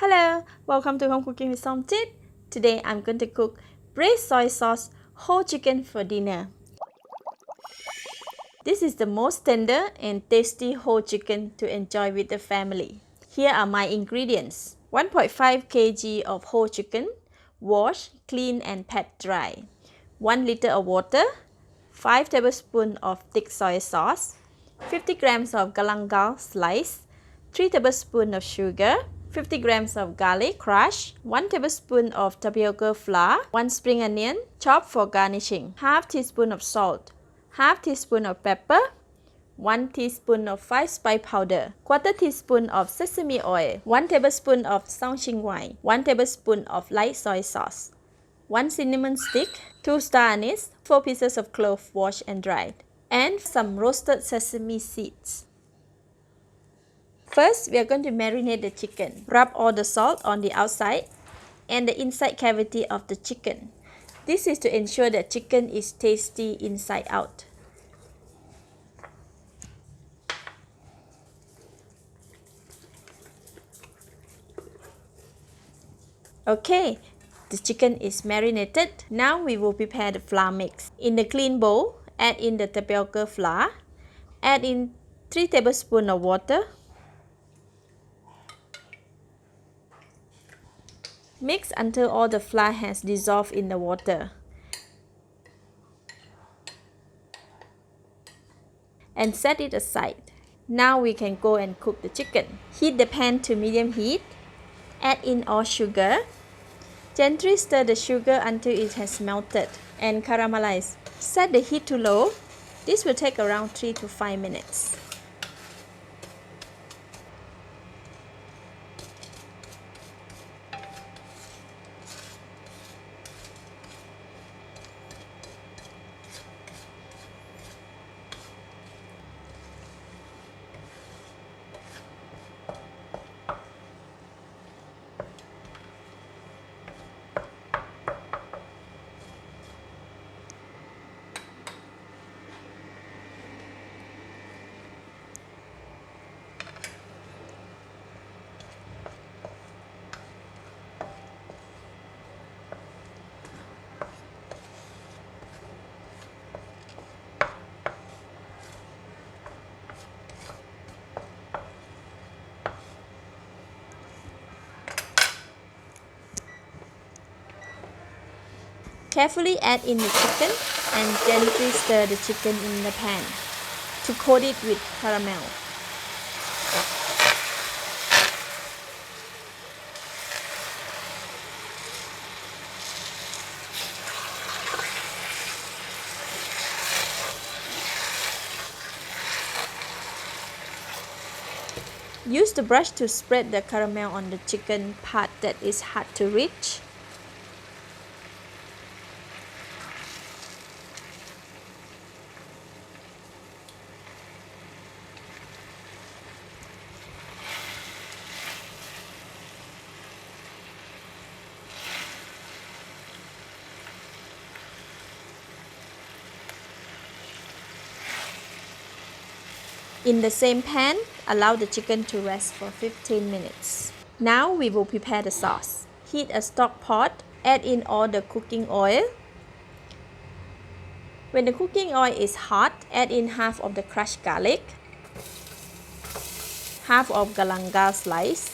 Hello, welcome to Home Cooking with Somethit. Today I'm going to cook braised soy sauce whole chicken for dinner. This is the most tender and tasty whole chicken to enjoy with the family. Here are my ingredients. 1.5 kg of whole chicken, wash, clean and pat dry. 1 liter of water, 5 tablespoons of thick soy sauce, 50 grams of galangal sliced, 3 tablespoons of sugar, 50 grams of garlic crushed, 1 tablespoon of tapioca flour, 1 spring onion chopped for garnishing, half teaspoon of salt, half teaspoon of pepper, 1 teaspoon of 5 spice powder, quarter teaspoon of sesame oil, 1 tablespoon of Shaoxing wine, 1 tablespoon of light soy sauce, 1 cinnamon stick, 2 star anise, 4 pieces of clove washed and dried, and some roasted sesame seeds. First, we are going to marinate the chicken. Rub all the salt on the outside and the inside cavity of the chicken. This is to ensure that chicken is tasty inside out. Okay, the chicken is marinated. Now we will prepare the flour mix. In the clean bowl, add in the tapioca flour. Add in 3 tablespoons of water. Mix until all the flour has dissolved in the water. And set it aside. Now we can go and cook the chicken. Heat the pan to medium heat. Add in all sugar. Gently stir the sugar until it has melted and caramelized. Set the heat to low. This will take around 3 to 5 minutes. Carefully add in the chicken and gently stir the chicken in the pan to coat it with caramel. Use the brush to spread the caramel on the chicken part that is hard to reach. In the same pan, allow the chicken to rest for 15 minutes. Now we will prepare the sauce. Heat a stock pot, add in all the cooking oil. When the cooking oil is hot, add in half of the crushed garlic, half of galangal slice,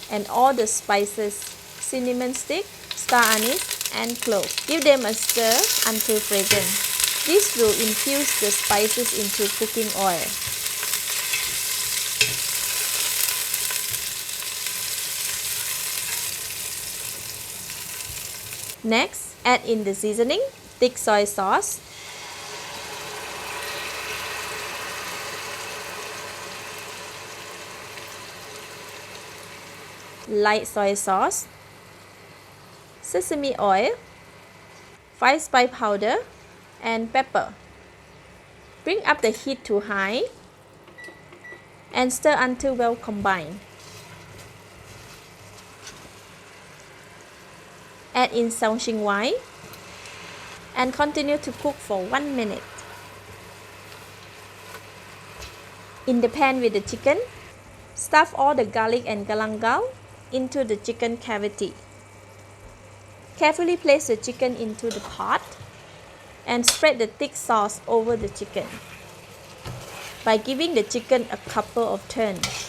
and all the spices, cinnamon stick, star anise, and clove. Give them a stir until fragrant. This will infuse the spices into cooking oil. Next, add in the seasoning, thick soy sauce, light soy sauce, sesame oil, 5 spice powder, and pepper. Bring up the heat to high and stir until well combined. Add in Shaoxing wine and continue to cook for 1 minute. In the pan with the chicken, stuff all the garlic and galangal into the chicken cavity. Carefully place the chicken into the pot and spread the thick sauce over the chicken by giving the chicken a couple of turns.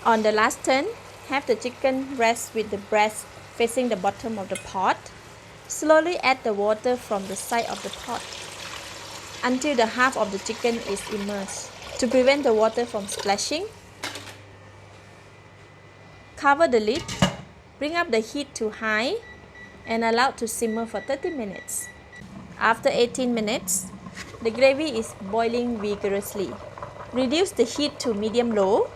On the last turn, have the chicken rest with the breast facing the bottom of the pot. Slowly add the water from the side of the pot until the half of the chicken is immersed. To prevent the water from splashing, cover the lid, bring up the heat to high and allow to simmer for 30 minutes. After 18 minutes, the gravy is boiling vigorously. Reduce the heat to medium-low.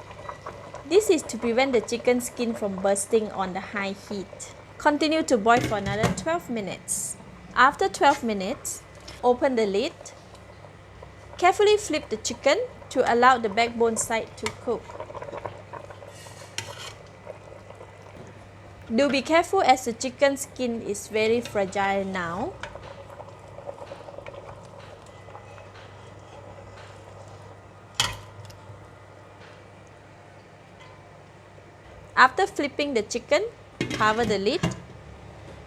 This is to prevent the chicken skin from bursting on the high heat. Continue to boil for another 12 minutes. After 12 minutes, open the lid. Carefully flip the chicken to allow the backbone side to cook. Do be careful as the chicken skin is very fragile now. After flipping the chicken, cover the lid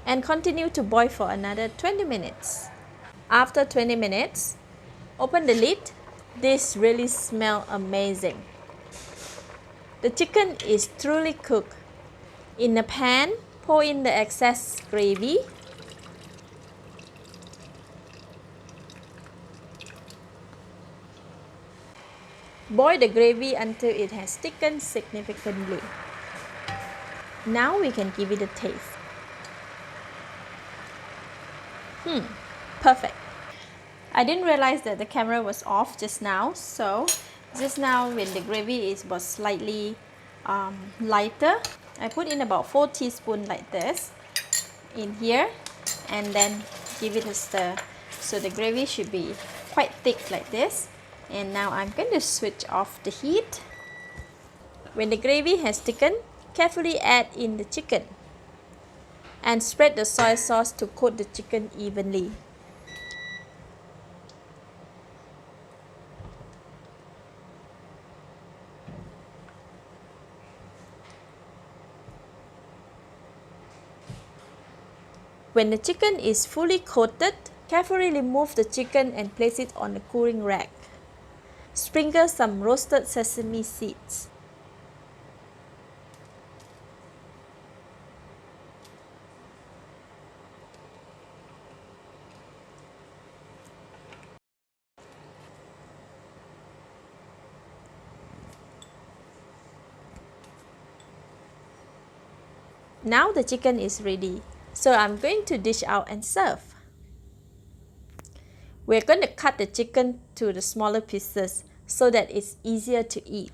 and continue to boil for another 20 minutes. After 20 minutes, open the lid. This really smells amazing. The chicken is truly cooked. In a pan, pour in the excess gravy. Boil the gravy until it has thickened significantly. Now we can give it a taste. Perfect. I didn't realize that the camera was off just now, so just now when the gravy was slightly lighter, I put in about 4 teaspoons like this in here and then give it a stir. So the gravy should be quite thick like this. And now I'm going to switch off the heat. When the gravy has thickened, carefully add in the chicken and spread the soy sauce to coat the chicken evenly. When the chicken is fully coated, carefully remove the chicken and place it on a cooling rack. Sprinkle some roasted sesame seeds. Now the chicken is ready, so I'm going to dish out and serve. We're going to cut the chicken to the smaller pieces so that it's easier to eat.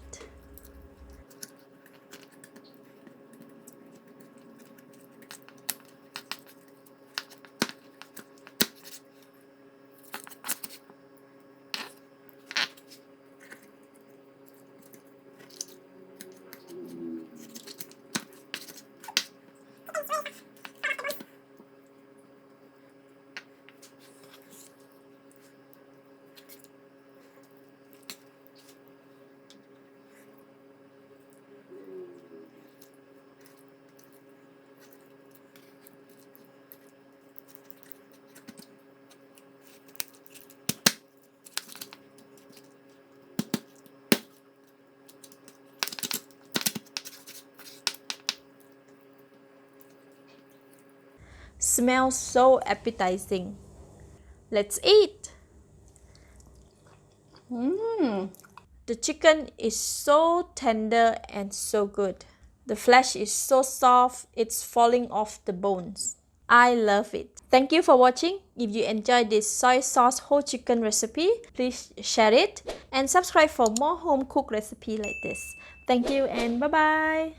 Smells so appetizing. Let's eat. The chicken is so tender and so good. The flesh is so soft, it's falling off the bones. I love it. Thank you for watching. If you enjoyed this soy sauce whole chicken recipe, please share it and subscribe for more home cooked recipe like this. Thank you and bye bye.